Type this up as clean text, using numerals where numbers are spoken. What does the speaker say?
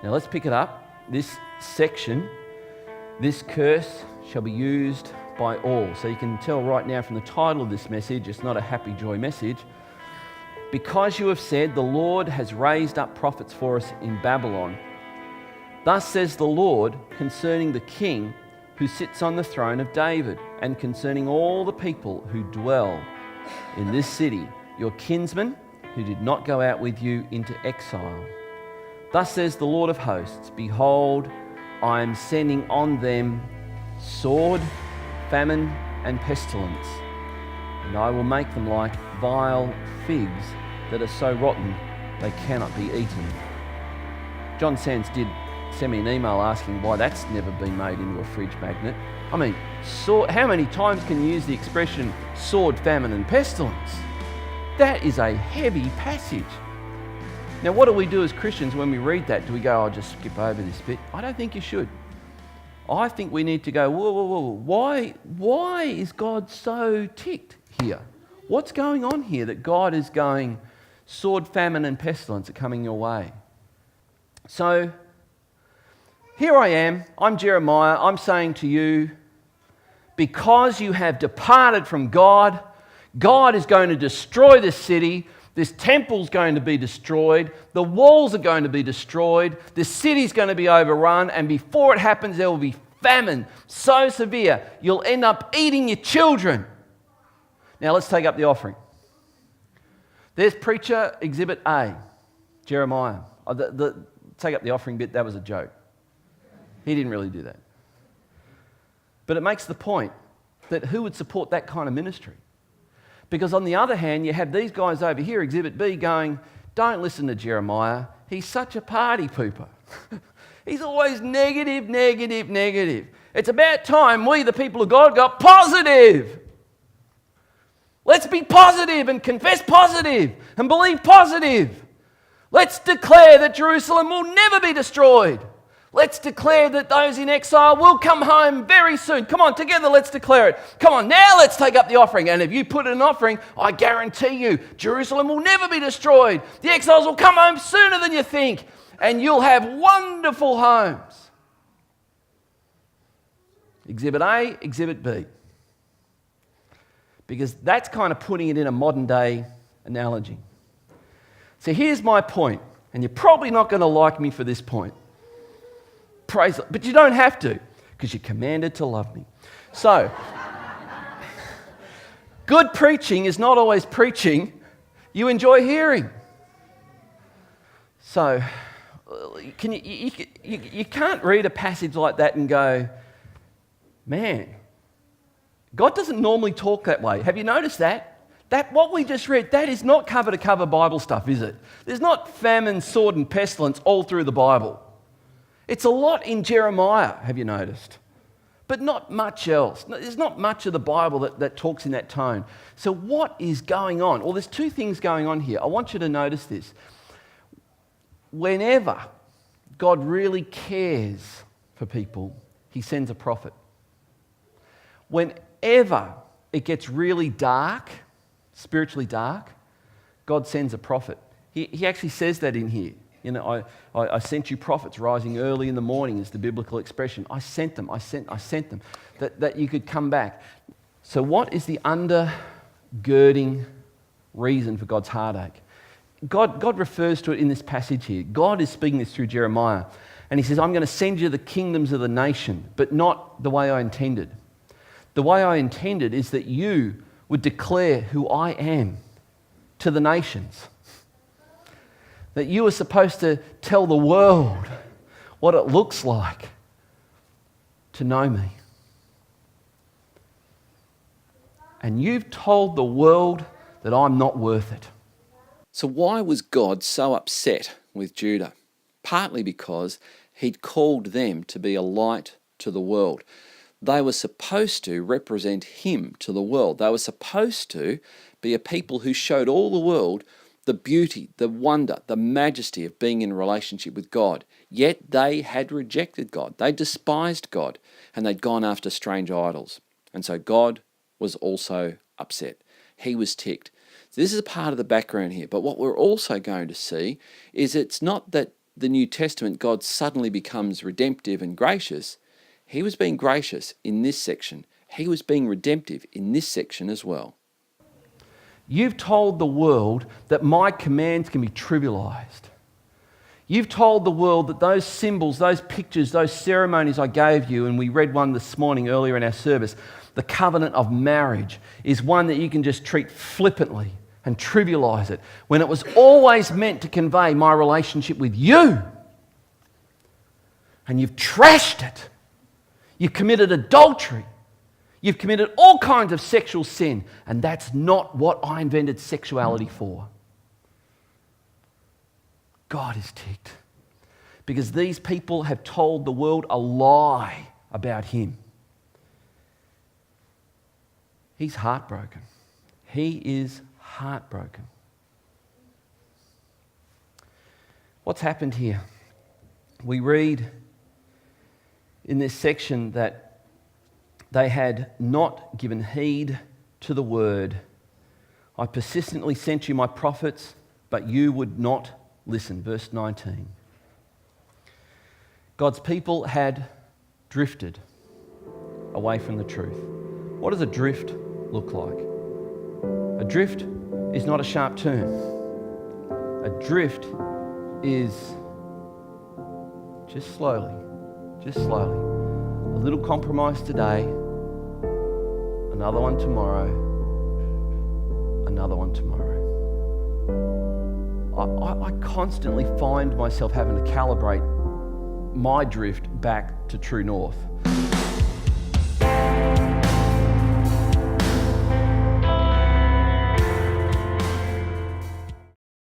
Now let's pick it up. This section, this curse shall be used by all. So you can tell right now from the title of this message, it's not a happy joy message. Because you have said, the Lord has raised up prophets for us in Babylon. Thus says the Lord concerning the king who sits on the throne of David, and concerning all the people who dwell in this city, your kinsmen who did not go out with you into exile. Thus says the Lord of hosts, behold, I am sending on them sword, famine, and pestilence, and I will make them like vile figs that are so rotten they cannot be eaten. John Sands did send me an email asking why that's never been made into a fridge magnet. I mean, how many times can you use the expression sword, famine, and pestilence? That is a heavy passage. Now, what do we do as Christians when we read that? Do we go, I'll just skip over this bit? I don't think you should. I think we need to go, whoa. Why is God so ticked here? What's going on here that God is going, sword, famine, and pestilence are coming your way? So, here I am, I'm Jeremiah, I'm saying to you, because you have departed from God, God is going to destroy this city. This temple's going to be destroyed. The walls are going to be destroyed. The city's going to be overrun. And before it happens, there will be famine so severe, you'll end up eating your children. Now let's take up the offering. There's preacher exhibit A, Jeremiah. Take up the offering bit, that was a joke. He didn't really do that. But it makes the point that who would support that kind of ministry? Because on the other hand, you have these guys over here, Exhibit B, going, don't listen to Jeremiah. He's such a party pooper. He's always negative. It's about time we, the people of God, got positive. Let's be positive and confess positive and believe positive. Let's declare that Jerusalem will never be destroyed. Let's declare that those in exile will come home very soon. Come on, together, let's declare it. Come on, now let's take up the offering. And if you put in an offering, I guarantee you, Jerusalem will never be destroyed. The exiles will come home sooner than you think, and you'll have wonderful homes. Exhibit A, Exhibit B. Because that's kind of putting it in a modern day analogy. So here's my point, and you're probably not going to like me for this point. Praise, but you don't have to, because you're commanded to love me. So, good preaching is not always preaching you enjoy hearing. So, you can't read a passage like that and go, man, God doesn't normally talk that way. Have you noticed that? What we just read, that is not cover-to-cover Bible stuff, is it? There's not famine, sword, and pestilence all through the Bible. It's a lot in Jeremiah, have you noticed? But not much else. There's not much of the Bible that talks in that tone. So what is going on? Well, there's two things going on here. I want you to notice this. Whenever God really cares for people, he sends a prophet. Whenever it gets really dark, spiritually dark, God sends a prophet. He actually says that in here. You know, I sent you prophets rising early in the morning is the biblical expression. I sent them, that you could come back. So what is the undergirding reason for God's heartache? God refers to it in this passage here. God is speaking this through Jeremiah. And he says, I'm going to send you the kingdoms of the nation, but not the way I intended. The way I intended is that you would declare who I am to the nations. That you are supposed to tell the world what it looks like to know me. And you've told the world that I'm not worth it. So why was God so upset with Judah? Partly because he'd called them to be a light to the world. They were supposed to represent him to the world. They were supposed to be a people who showed all the world the beauty, the wonder, the majesty of being in relationship with God. Yet they had rejected God. They despised God, and they'd gone after strange idols. And so God was also upset. He was ticked. So this is a part of the background here. But what we're also going to see is it's not that the New Testament God suddenly becomes redemptive and gracious, he was being gracious in this section. He was being redemptive in this section as well. You've told the world that my commands can be trivialized. You've told the world that those symbols, those pictures, those ceremonies I gave you, and we read one this morning earlier in our service, the covenant of marriage is one that you can just treat flippantly and trivialize it, when it was always meant to convey my relationship with you. And you've trashed it. You've committed adultery. You've committed all kinds of sexual sin, and that's not what I invented sexuality for. God is ticked because these people have told the world a lie about him. He's heartbroken. He is heartbroken. What's happened here? We read in this section that they had not given heed to the word. I persistently sent you my prophets, but you would not listen. Verse 19. God's people had drifted away from the truth. What does a drift look like? A drift is not a sharp turn. A drift is just slowly. A little compromise today, another one tomorrow, another one tomorrow. I constantly find myself having to calibrate my drift back to true north.